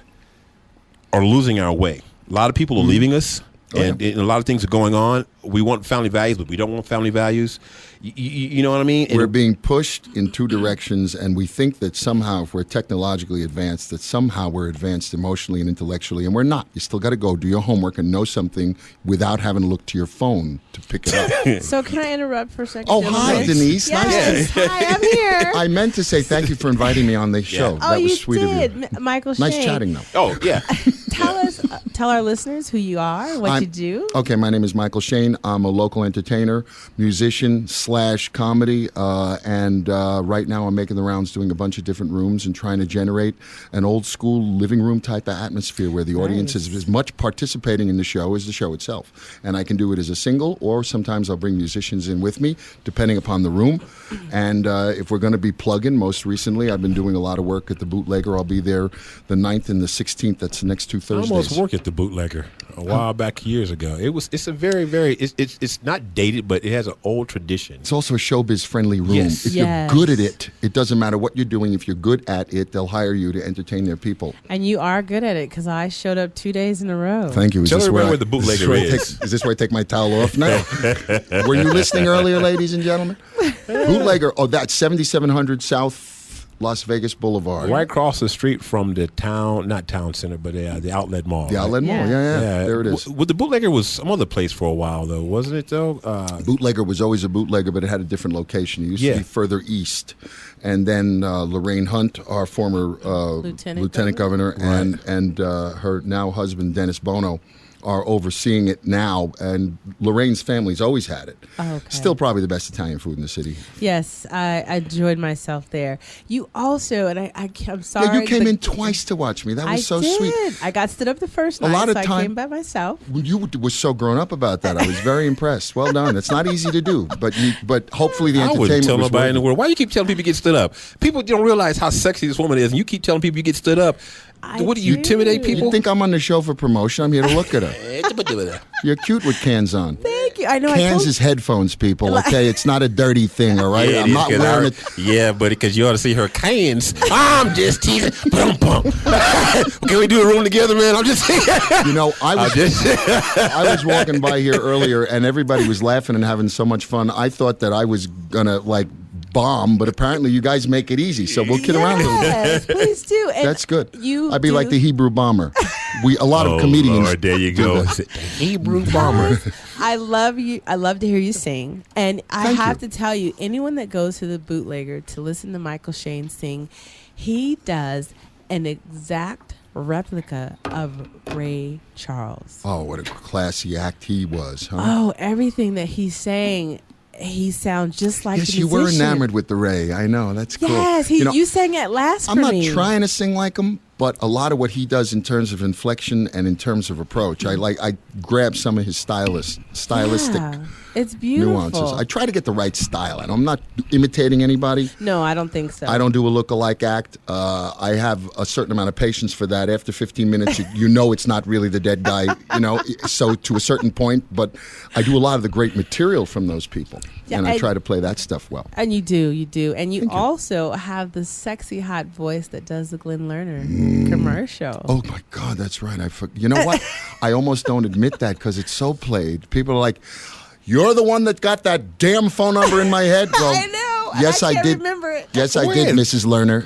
are losing our way. A lot of people are leaving us, and a lot of things are going on. We want family values, but we don't want family values. You know what I mean? We're being pushed in two directions, and we think that somehow, if we're technologically advanced, that somehow we're advanced emotionally and intellectually, and we're not. You still got to go do your homework and know something without having to look to your phone to pick it up. So can I interrupt for a second? Oh, hi, Denise. Yes. Nice. Hi, I'm here. I meant to say thank you for inviting me on the show. Oh, that was sweet of you. Michael Shane. Nice chatting, though. Oh, yeah. Tell our listeners who you are, what you do. Okay, my name is Michael Shane. I'm a local entertainer, musician / comedy, and right now I'm making the rounds doing a bunch of different rooms and trying to generate an old school living room type of atmosphere where the audience is as much participating in the show as the show itself. And I can do it as a single, or sometimes I'll bring musicians in with me, depending upon the room. And if we're going to be plugging, most recently I've been doing a lot of work at the Bootlegger. I'll be there the 9th and the 16th. That's the next 2 Thursdays. I almost worked at the Bootlegger a while back years ago. It's a very, very, it's not dated, but it has an old tradition. It's also a showbiz friendly room. Yes. If you're good at it, it doesn't matter what you're doing. If you're good at it, they'll hire you to entertain their people. And you are good at it because I showed up 2 days in a row. Thank you. Tell everybody where the Bootlegger is. Is this where I take my towel off now? Were you listening earlier, ladies and gentlemen? Bootlegger, that's 7700 South Las Vegas Boulevard. Right across the street from the not town center, but the Outlet Mall. The Outlet Mall, yeah. There it is. The Bootlegger was some other place for a while, though, wasn't it, though? Bootlegger was always a bootlegger, but it had a different location. It used to be further east. And then Lorraine Hunt, our former Lieutenant Governor, and her now husband, Dennis Bono, are overseeing it now, and Lorraine's family's always had it. Oh, okay. Still probably the best Italian food in the city. Yes, I enjoyed myself there. You also, and I'm sorry. Yeah, you came in twice to watch me. That was so sweet. I got stood up the first night, I came by myself. You were so grown up about that. I was very impressed. Well done. It's not easy to do, but hopefully the entertainment I wouldn't tell was nobody in the world. Why do you keep telling people you get stood up? People don't realize how sexy this woman is, and you keep telling people you get stood up. What do you intimidate people? You think I'm on the show for promotion? I'm here to look at her. You're cute with cans on. Thank you. I know. Kansas headphones, people. Okay, it's not a dirty thing. All right, Yeah, I'm not wearing it. Yeah, buddy, because you ought to see her cans. I'm just teasing. Boom, boom. Can we do a room together, man? I'm just teasing. You know, I was walking by here earlier, and everybody was laughing and having so much fun. I thought that I was gonna like bomb, but apparently you guys make it easy, so we'll kid around a little bit. Yes, please do. And That's good. I'd be do. like the Hebrew bomber. A lot of comedians. Lord, there you go. do that. Hebrew bomber. I love you. I love to hear you sing. And I Thank have you. to tell you, anyone that goes to the Bootlegger to listen to Michael Shane sing, he does an exact replica of Ray Charles. Oh, what a classy act he was, huh? Oh, everything that he's saying, he sounds just like Yes, the you were musician. enamored with the Ray. I know. That's cool. Yes, you sang at last I'm for not me. trying to sing like him, but a lot of what he does in terms of inflection and in terms of approach, I grab some of his stylistic Yeah, it's beautiful. nuances. I try to get the right style, and I'm not imitating anybody. No, I don't think so. I don't do a look-alike act. I have a certain amount of patience for that. After 15 minutes, you know it's not really the dead guy, you know, so to a certain point. But I do a lot of the great material from those people, Yeah, and I and- try to play that stuff well. And you do. And you Thank you. also have the sexy, hot voice that does the Glenn Lerner commercial. Oh my God, that's right. You know what? I almost don't admit that because it's so played. People are like, "You're the one that got that damn phone number in my head." Well, I know. Yes, I can't did. remember it. Yes, I did, When? Mrs. Lerner.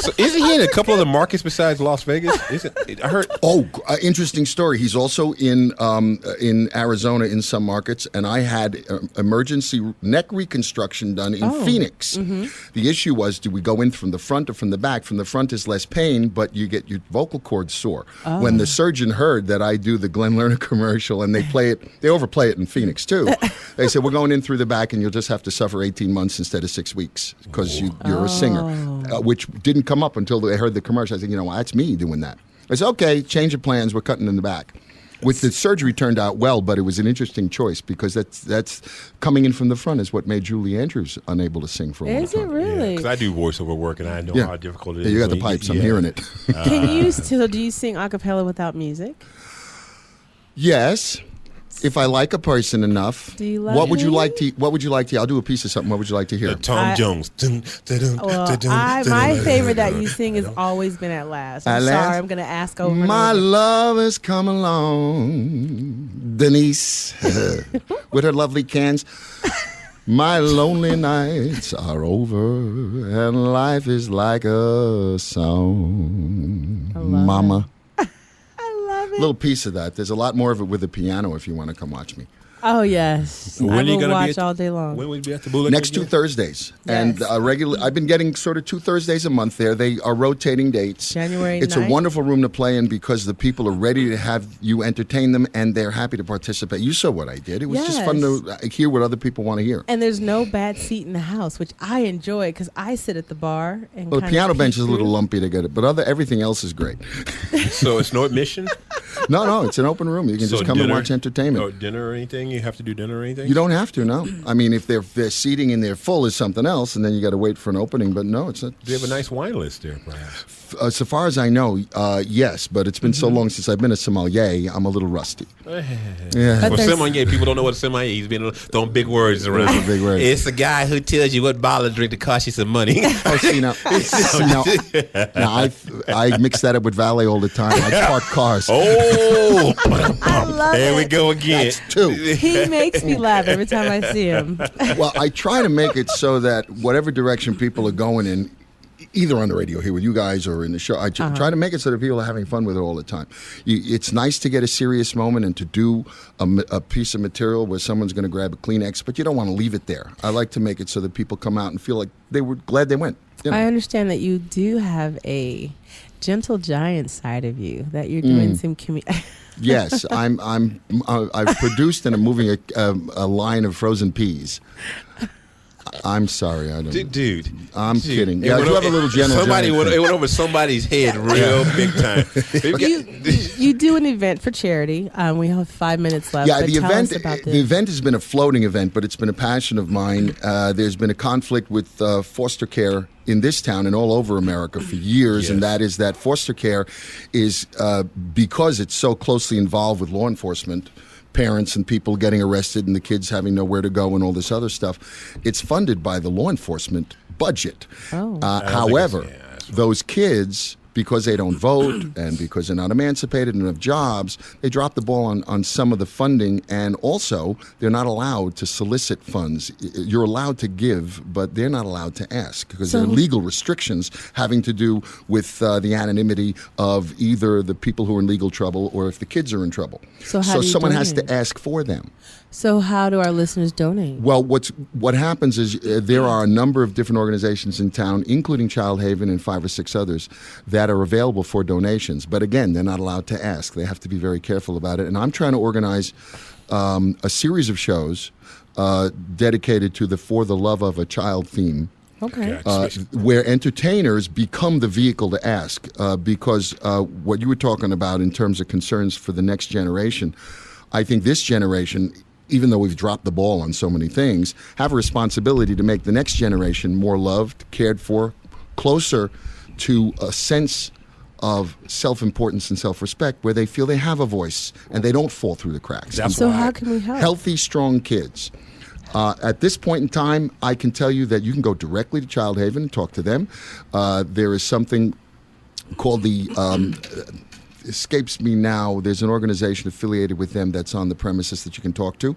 So isn't he in a couple of the markets besides Las Vegas? I heard. Oh, interesting story. He's also in Arizona in some markets, and I had emergency neck reconstruction done in Phoenix. Mm-hmm. The issue was, do we go in from the front or from the back? From the front is less pain, but you get your vocal cords sore. When the surgeon heard that I do the Glenn Lerner commercial, and they overplay it in Phoenix too. They said, we're going in through the back, and you'll just have to suffer 18 months instead of 6 weeks because you're a singer, which didn't come up until they heard the commercial. I said, that's me doing that. I said, okay, change of plans. We're cutting in the back. Which the surgery turned out well, but it was an interesting choice because that's coming in from the front is what made Julie Andrews unable to sing for a long Is time. it really? Because I do voiceover work, and I know how difficult it is. Yeah, you got the when pipes. I'm yeah. hearing it. Can you still, do you sing a cappella without music? Yes. If I like a person enough, Do you love what would you him? like to? What would you like to? I'll do a piece of something. What would you like to hear? Tom Jones. Well, my favorite that you sing has always been At Last. I'm At Last? sorry, I'm going to ask over and My over. love has come along, Denise, with her lovely cans. My lonely nights are over, and life is like a song. Mama. I love it. Little piece of that. There's a lot more of it with the piano if you want to come watch me. Oh, yes. When I are you will gonna be watch at- all day long. When will you be at the Bootlegger Next 2 again? Thursdays. And Yes. I've been getting sort of 2 Thursdays a month there. They are rotating dates. January It's 9th. a wonderful room to play in because the people are ready to have you entertain them and they're happy to participate. You saw what I did. It was just fun to hear what other people want to hear. And there's no bad seat in the house, which I enjoy because I sit at the bar and Well, the kinda piano peek bench is a little through. lumpy to get it, but everything else is great. So it's no admission? No, it's an open room. You can So just come and dinner- watch entertainment. Or dinner or anything? You have to do dinner or anything? You don't have to, no. I mean, if they're seating and they're full is something else, and then you got to wait for an opening. But no, it's not. Do you have a nice wine list there, perhaps? So far as I know, yes. But it's been so long since I've been a sommelier, I'm a little rusty. Yeah. But Well, there's- sommelier, people don't know what a sommelier is. He's been throwing big words around. Those are big words. It's a guy who tells you what bottle of drink to cost you some money. Oh, see now, now I mix that up with valet all the time. I park cars. Oh, I love there it. we go again. That's 2. He makes me laugh every time I see him. Well, I try to make it so that whatever direction people are going in, either on the radio here with you guys or in the show, I try to make it so that people are having fun with it all the time. It's nice to get a serious moment and to do a piece of material where someone's going to grab a Kleenex, but you don't want to leave it there. I like to make it so that people come out and feel like they were glad they went. You know? I understand that you do have a gentle giant side of you, that you're doing some Yes, I've produced and I'm moving a line of frozen peas. I'm sorry, I don't. Dude, I'm kidding. Yeah, you have a little general. It went over somebody's head real big time. You do an event for charity. We have 5 minutes left. Yeah, the event. About the event has been a floating event, but it's been a passion of mine. There's been a conflict with foster care in this town and all over America for years, and that is that foster care is because it's so closely involved with law enforcement. Parents and people getting arrested and the kids having nowhere to go and all this other stuff. It's funded by the law enforcement budget. However, those kids, because they don't vote and because they're not emancipated and have jobs, they drop the ball on some of the funding, and also they're not allowed to solicit funds. You're allowed to give, but they're not allowed to ask because there are legal restrictions having to do with the anonymity of either the people who are in legal trouble or if the kids are in trouble. So someone has to ask for them. So how do our listeners donate? Well, what happens is there are a number of different organizations in town, including Child Haven and 5 or 6 others, that are available for donations. But again, they're not allowed to ask. They have to be very careful about it. And I'm trying to organize a series of shows dedicated to the For the Love of a Child theme. Okay. Where entertainers become the vehicle to ask. Because what you were talking about in terms of concerns for the next generation, I think this generation, even though we've dropped the ball on so many things, have a responsibility to make the next generation more loved, cared for, closer to a sense of self-importance and self-respect where they feel they have a voice and they don't fall through the cracks. So how can we help? Healthy, strong kids. At this point in time, I can tell you that you can go directly to Child Haven and talk to them. There is something called the... escapes me now. There's an organization affiliated with them that's on the premises that you can talk to.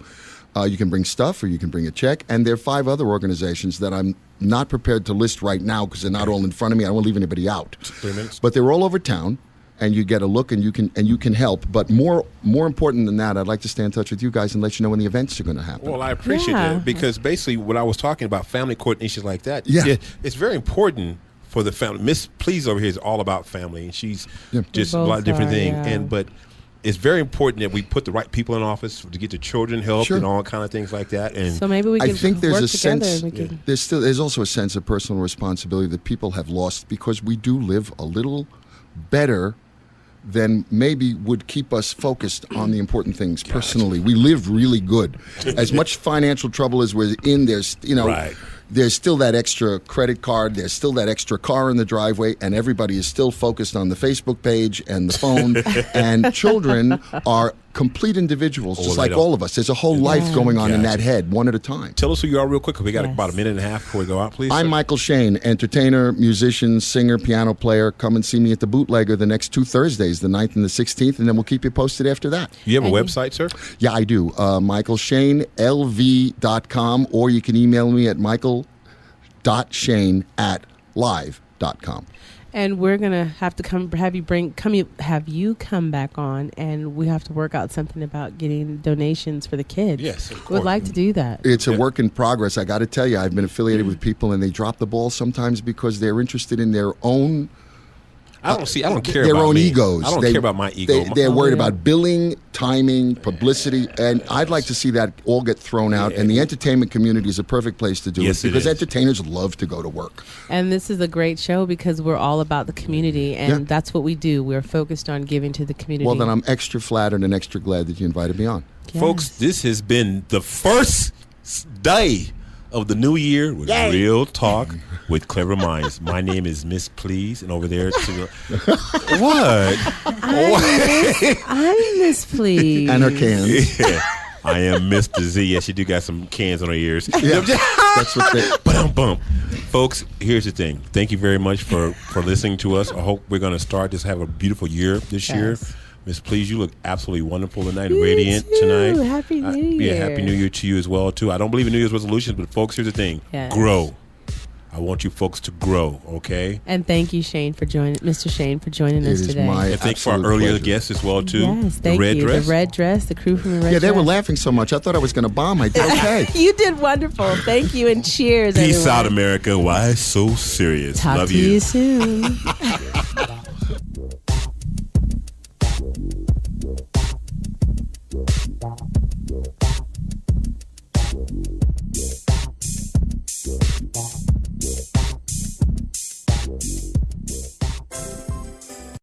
You can bring stuff or you can bring a check. And there are 5 other organizations that I'm not prepared to list right now because they're not all in front of me. I don't want to leave anybody out. 3 minutes. But they're all over town, and you get a look and you can help. But more important than that, I'd like to stay in touch with you guys and let you know when the events are going to happen. Well, I appreciate that because basically what I was talking about, family court and issues like that, it's very important for the family. Miss Please over here is all about family, and she's just a lot of different things. But it's very important that we put the right people in office to get the children help and all kind of things like that. And so maybe we can I think there's work a sense. together. There's also a sense of personal responsibility that people have lost because we do live a little better than maybe would keep us focused on the important things personally. We live really good. As much financial trouble as we're in, there's there's still that extra credit card, there's still that extra car in the driveway, and everybody is still focused on the Facebook page and the phone. And children are complete individuals, just like all of us. There's a whole life going on in that head, one at a time. Tell us who you are real quick, because we got about a minute and a half before we go out, please. I'm Michael Shane, entertainer, musician, singer, piano player. Come and see me at the Bootlegger the next 2 Thursdays, the 9th and the 16th, and then we'll keep you posted after that. You have a website, sir? Yeah, I do. MichaelShaneLV.com, or you can email me at michael.shane@live.com. And we're gonna have to have you come back on, and we have to work out something about getting donations for the kids. Yes, of course. We'd like to do that. It's a work in progress. I got to tell you, I've been affiliated with people, and they drop the ball sometimes because they're interested in their own. I don't care their about own me. egos. I don't care about my ego. They're worried about billing, timing, publicity, and I'd like to see that all get thrown out. And the entertainment community is a perfect place to do it because entertainers love to go to work. And this is a great show because we're all about the community, and that's what we do. We're focused on giving to the community. Well, then I'm extra flattered and extra glad that you invited me on. Yes. Folks, this has been the first day of the new year with Real Talk with Clever Minds. My name is Miss Please, and over there to what? I'm Miss Please. And her cans. Yeah. I am Mr. Z. Yes, she do got some cans on her ears. Yeah, that's what they... Bump. Folks, here's the thing. Thank you very much for listening to us. I hope we're going to start this, have a beautiful year this year. Miss Please, you look absolutely wonderful tonight, radiant tonight. Happy New Year. Yeah, Happy New Year to you as well, too. I don't believe in New Year's resolutions, but folks, here's the thing. Yes. Grow. I want you folks to grow, okay? And thank you, Mr. Shane, for joining us today. And thank for our earlier guests as well, too. Yes, thank you. Dress. The red dress, the crew from the red dress. Yeah, they were laughing so much. I thought I was going to bomb. I did okay. You did wonderful. Thank you, and cheers, Peace everyone. out, America. Why so serious? Talk Love to you soon.